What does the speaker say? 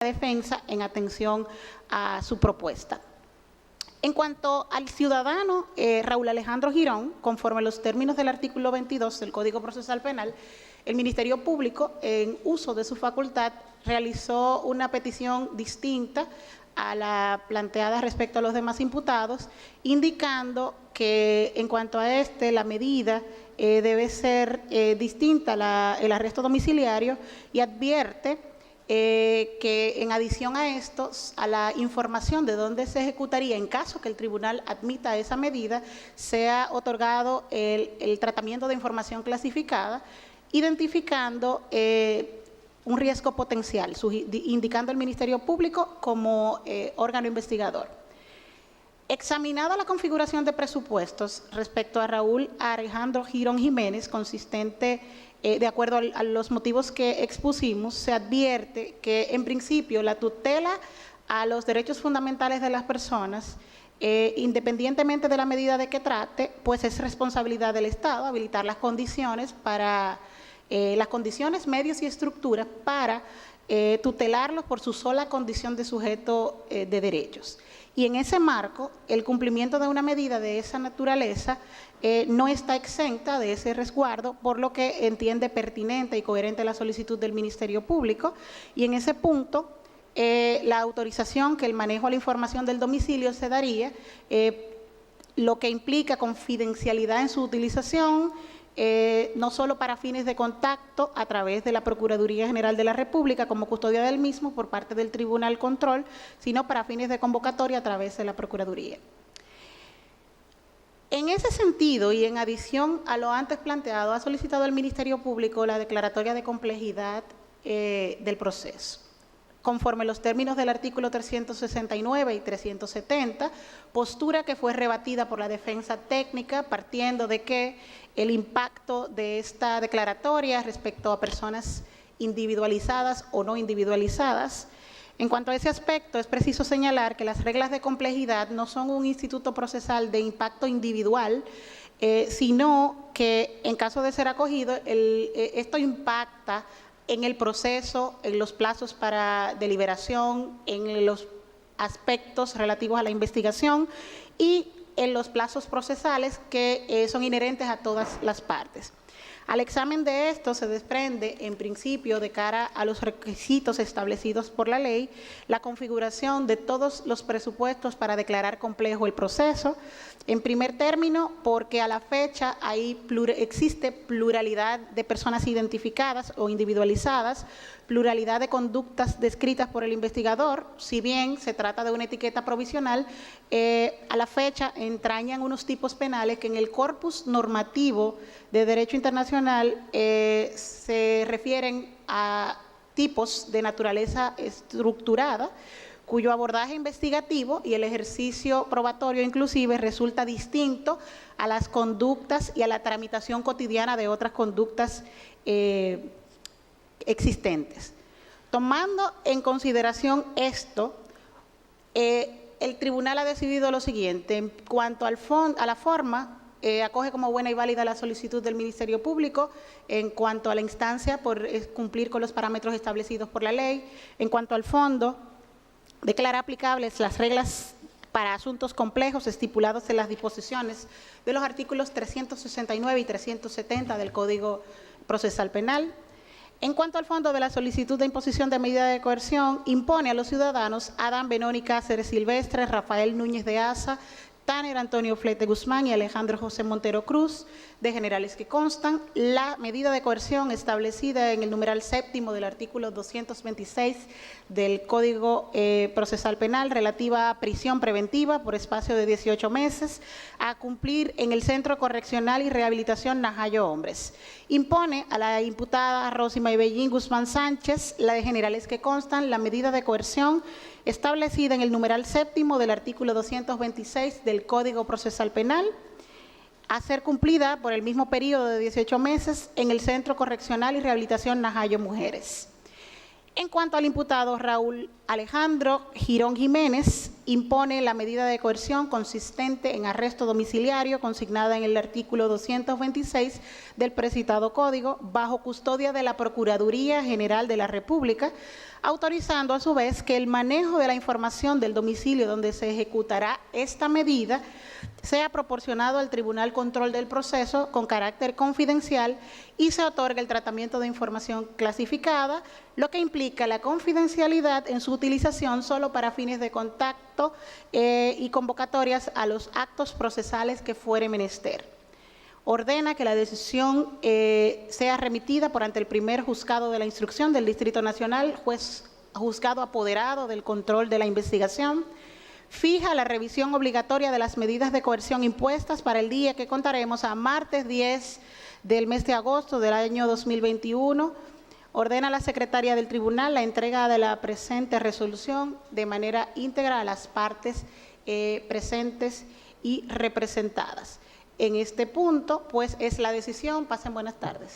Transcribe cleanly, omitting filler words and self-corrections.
defensa en atención a su propuesta. En cuanto al ciudadano Raúl Alejandro Girón, conforme a los términos del artículo 22 del Código Procesal Penal, el Ministerio Público, en uso de su facultad, realizó una petición distinta a la planteada respecto a los demás imputados, indicando que en cuanto a la medida debe ser distinta el arresto domiciliario, y advierte que en adición a esto, a la información de dónde se ejecutaría en caso que el tribunal admita esa medida, sea otorgado el tratamiento de información clasificada, identificando un riesgo potencial, indicando al Ministerio Público como órgano investigador. Examinada la configuración de presupuestos respecto a Raúl Alejandro Girón Jiménez, consistente de acuerdo a los motivos que expusimos, se advierte que en principio la tutela a los derechos fundamentales de las personas, independientemente de la medida de que trate, pues es responsabilidad del Estado habilitar las condiciones para las condiciones, medios y estructuras para tutelarlos por su sola condición de sujeto de derechos. Y en ese marco, el cumplimiento de una medida de esa naturaleza no está exenta de ese resguardo, por lo que entiende pertinente y coherente la solicitud del Ministerio Público. Y en ese punto, la autorización que el manejo a la información del domicilio se daría, lo que implica confidencialidad en su utilización, no solo para fines de contacto a través de la Procuraduría General de la República como custodia del mismo por parte del Tribunal Control, sino para fines de convocatoria a través de la Procuraduría. En ese sentido, y en adición a lo antes planteado, ha solicitado el Ministerio Público la declaratoria de complejidad del proceso. Conforme los términos del artículo 369 y 370, postura que fue rebatida por la defensa técnica, partiendo de que el impacto de esta declaratoria respecto a personas individualizadas o no individualizadas. En cuanto a ese aspecto, es preciso señalar que las reglas de complejidad no son un instituto procesal de impacto individual, sino que en caso de ser acogido, esto impacta en el proceso, en los plazos para deliberación, en los aspectos relativos a la investigación y en los plazos procesales que son inherentes a todas las partes. Al examen de esto se desprende, en principio, de cara a los requisitos establecidos por la ley, la configuración de todos los presupuestos para declarar complejo el proceso. En primer término, porque a la fecha existe pluralidad de personas identificadas o individualizadas, pluralidad de conductas descritas por el investigador, si bien se trata de una etiqueta provisional, a la fecha entrañan unos tipos penales que en el corpus normativo de derecho internacional se refieren a tipos de naturaleza estructurada, cuyo abordaje investigativo y el ejercicio probatorio inclusive resulta distinto a las conductas y a la tramitación cotidiana de otras conductas existentes. Tomando en consideración esto, el tribunal ha decidido lo siguiente: en cuanto a la forma, acoge como buena y válida la solicitud del Ministerio Público en cuanto a la instancia por cumplir con los parámetros establecidos por la ley. En cuanto al fondo, declara aplicables las reglas para asuntos complejos estipulados en las disposiciones de los artículos 369 y 370 del Código Procesal Penal. En cuanto al fondo de la solicitud de imposición de medida de coerción, impone a los ciudadanos Adán Benoni Cáceres Silvestre, Rafael Núñez de Asa, Tanner Antonio Flete Guzmán y Alejandro José Montero Cruz, de generales que constan, la medida de coerción establecida en el numeral séptimo del artículo 226 del Código Procesal Penal relativa a prisión preventiva por espacio de 18 meses a cumplir en el Centro Correccional y Rehabilitación Najayo Hombres. Impone a la imputada Rosy Maybellín Guzmán Sánchez, la de generales que constan, la medida de coerción establecida en el numeral séptimo del artículo 226 del Código Procesal Penal, a ser cumplida por el mismo periodo de 18 meses en el Centro Correccional y Rehabilitación Najayo Mujeres. En cuanto al imputado Raúl Alejandro Girón Jiménez, impone la medida de coerción consistente en arresto domiciliario consignada en el artículo 226 del precitado Código bajo custodia de la Procuraduría General de la República, autorizando a su vez que el manejo de la información del domicilio donde se ejecutará esta medida sea proporcionado al Tribunal Control del Proceso con carácter confidencial y se otorga el tratamiento de información clasificada, lo que implica la confidencialidad en su utilización solo para fines de contacto y convocatorias a los actos procesales que fuere menester. Ordena que la decisión sea remitida por ante el primer juzgado de la instrucción del Distrito Nacional, juzgado apoderado del control de la investigación. Fija la revisión obligatoria de las medidas de coerción impuestas para el día que contaremos a martes 10 del mes de agosto del año 2021. Ordena a la secretaria del tribunal la entrega de la presente resolución de manera íntegra a las partes presentes y representadas. En este punto, pues, es la decisión. Pasen buenas tardes.